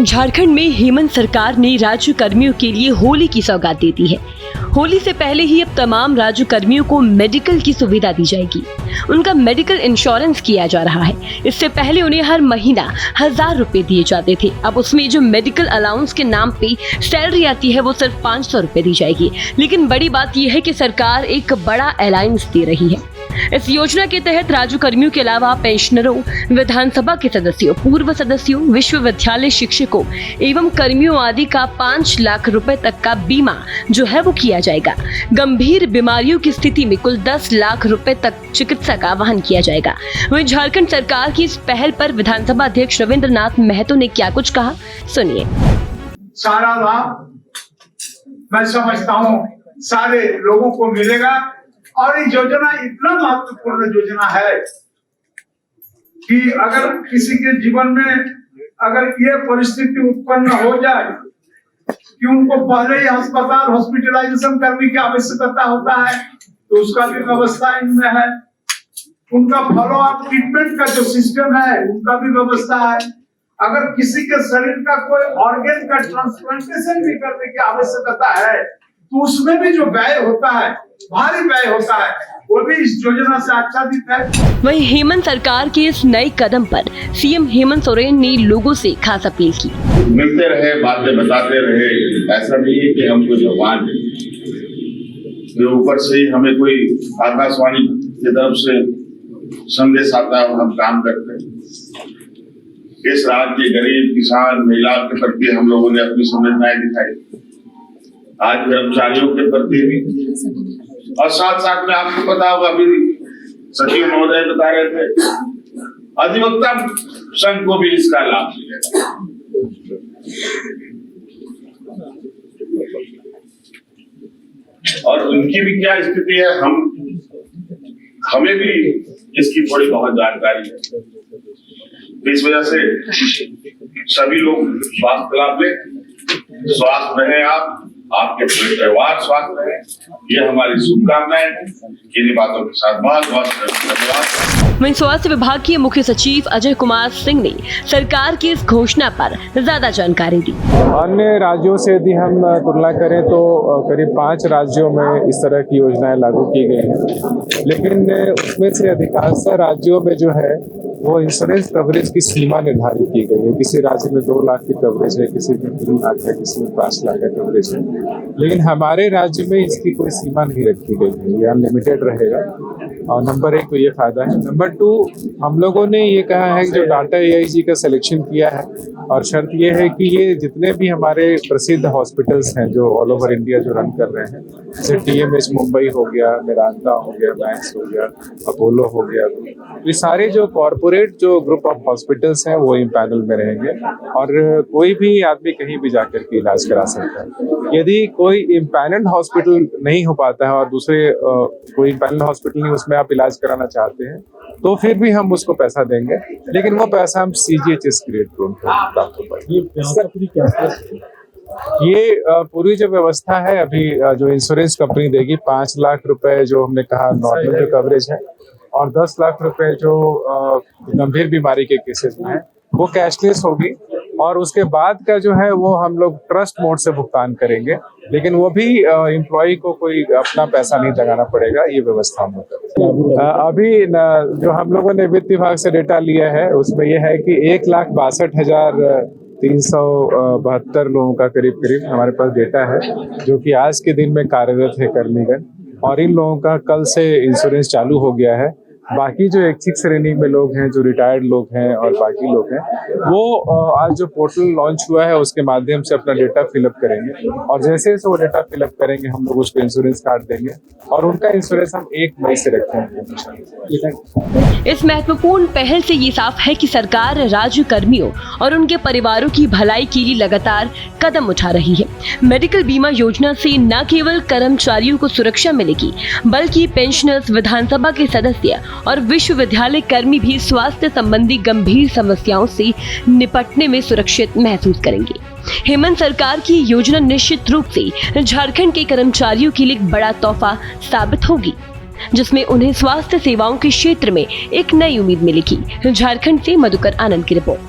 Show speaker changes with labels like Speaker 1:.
Speaker 1: झारखंड में हेमंत सरकार ने राज्य कर्मियों के लिए होली की सौगात दे दी है। होली से पहले ही अब तमाम राज्य कर्मियों को मेडिकल की सुविधा दी जाएगी। उनका मेडिकल इंश्योरेंस किया जा रहा है। इससे पहले उन्हें हर महीना 1000 रुपए दिए जाते थे। अब उसमें जो मेडिकल अलाउंस के नाम पे सैलरी आती है वो सिर्फ 500 रुपए दी जाएगी। लेकिन बड़ी बात यह है कि सरकार एक बड़ा अलायंस दे रही है। इस योजना के तहत राज्य कर्मियों के अलावा पेंशनरों, विधानसभा के सदस्यों, पूर्व सदस्यों, विश्वविद्यालय शिक्षकों एवं कर्मियों आदि का 5 लाख रुपए तक का बीमा जो है वो किया जाएगा। गंभीर बीमारियों की स्थिति में कुल 10 लाख रुपए तक चिकित्सा का वहन किया जाएगा। वहीं झारखंड सरकार की इस पहल पर विधानसभा अध्यक्ष रविंद्रनाथ महतो ने क्या कुछ कहा, सुनिए।
Speaker 2: सारा लाभ मैं समझता हूँ सारे लोगों को मिलेगा और ये योजना इतना महत्वपूर्ण योजना है कि अगर किसी के जीवन में अगर ये परिस्थिति उत्पन्न हो जाए कि उनको पहले ही अस्पताल हॉस्पिटलाइजेशन करने की आवश्यकता होता है तो उसका भी व्यवस्था इनमें है। उनका फॉलो अप ट्रीटमेंट का जो सिस्टम है उनका भी व्यवस्था है। अगर किसी के शरीर का कोई ऑर्गन का ट्रांसप्लांटेशन भी करने की आवश्यकता है तो उसमें भी जो व्यय होता है, भारी व्यय होता है, वो भी इस योजना से आच्छादित है।
Speaker 1: वहीं हेमंत सरकार के इस नए कदम पर सीएम हेमंत सोरेन ने लोगों से खास अपील की।
Speaker 3: मिलते रहे, बातें बताते रहे, ऐसा नहीं है कि हम कोई भगवान है जो ऊपर से ही हमें कोई आकाशवाणी की तरफ से संदेश आता है और हम काम करते हैं। इस राज्य के गरीब, किसान, महिला के प्रति हम लोगों ने अपनी संवेदनाएं दिखाई, आज कर्मचारियों के प्रति भी, और साथ साथ में आपको पता होगा अभी सचिव महोदय बता रहे थे अधिवक्ता संघ को भी इसका लाभ मिलेगा। और उनकी भी क्या स्थिति है, हमें भी इसकी थोड़ी बहुत जानकारी है। इस वजह से सभी लोग स्वास्थ्य लाभ लें, स्वास्थ्य रहे, आपके पूरे परिवार स्वास्थ्य रहे, ये हमारी शुभकामनाएं हैं। इन्हीं बातों के साथ बहुत बहुत धन्यवाद।
Speaker 1: वहीं स्वास्थ्य विभाग के मुख्य सचिव अजय कुमार सिंह ने सरकार की इस घोषणा पर ज्यादा जानकारी दी।
Speaker 4: अन्य राज्यों से यदि हम तुलना करें तो करीब 5 राज्यों में इस तरह की योजनाएं लागू की गई हैं, लेकिन उसमें से अधिकांश राज्यों में जो है वो इंश्योरेंस कवरेज की सीमा निर्धारित की गई है। किसी राज्य में 2 लाख की कवरेज है, किसी में 3 लाख है, किसी में 5 लाख का कवरेज है, लेकिन हमारे राज्य में इसकी कोई सीमा नहीं रखी गई है, ये अनलिमिटेड रहेगा। और नंबर 1 तो ये फायदा है। नंबर 2, हम लोगों ने ये कहा है कि जो टाटा AIG का सिलेक्शन किया है और शर्त ये है कि ये जितने भी हमारे प्रसिद्ध हॉस्पिटल्स हैं जो ऑल ओवर इंडिया जो रन कर रहे हैं, जैसे TMH मुंबई हो गया, मेदांता हो गया, मैक्स हो गया, अपोलो हो गया, ये सारे जो कॉरपोरेट जो ग्रुप ऑफ हॉस्पिटल्स हैं वो इन पैनल में रहेंगे और कोई भी आदमी कहीं भी जाकर के इलाज करा सकता है। यदि कोई इम्पैनल्ड हॉस्पिटल नहीं हो पाता है और दूसरे कोई इम्पैनल्ड हॉस्पिटल नहीं उसमें आप इलाज कराना चाहते हैं तो फिर भी हम उसको पैसा देंगे, लेकिन वो पैसा हम CGHS क्रिएट करूँ प्राप्त हो पाएगी। ये पूरी जो व्यवस्था है अभी जो इंश्योरेंस कंपनी देगी, 5 लाख रुपए जो हमने कहा नॉर्मल जो कवरेज है और 10 लाख रुपए जो गंभीर बीमारी के केसेस में है वो कैशलेस होगी और उसके बाद का जो है वो हम लोग ट्रस्ट मोड से भुगतान करेंगे, लेकिन वो भी एम्प्लॉय को कोई अपना पैसा नहीं लगाना पड़ेगा। ये व्यवस्था हम लोग अभी जो हम लोगों ने वित्त विभाग से डेटा लिया है उसमें यह है कि 1,62,372 लोगों का करीब हमारे पास डेटा है जो कि आज के दिन में कार्यरत है कर्मीगण, और इन लोगों का कल से इंश्योरेंस चालू हो गया है। बाकी जो ऐच्छिक श्रेणी में लोग हैं, जो रिटायर्ड लोग हैं और बाकी लोग हैं, वो आज जो पोर्टल लॉन्च हुआ है उसके माध्यम से अपना डेटा फिलअप करेंगे और जैसे वो डेटा फिलअप करेंगे हम लोग उसको इंश्योरेंस कार्ड देंगे और उनका इंश्योरेंस हम 1 मई से रखते हैं।
Speaker 1: इस महत्वपूर्ण पहल से ये साफ है कि सरकार राज्य कर्मियों और उनके परिवारों की भलाई के लिए लगातार कदम उठा रही है। मेडिकल बीमा योजना से न केवल कर्मचारियों को सुरक्षा मिलेगी बल्कि पेंशनर्स, विधानसभा के सदस्य और विश्वविद्यालय कर्मी भी स्वास्थ्य संबंधी गंभीर समस्याओं से निपटने में सुरक्षित महसूस करेंगे। हेमंत सरकार की योजना निश्चित रूप से झारखंड के कर्मचारियों के लिए एक बड़ा तोहफा साबित होगी, जिसमें उन्हें स्वास्थ्य सेवाओं के क्षेत्र में एक नई उम्मीद मिलेगी। झारखंड से मधुकर आनंद की रिपोर्ट।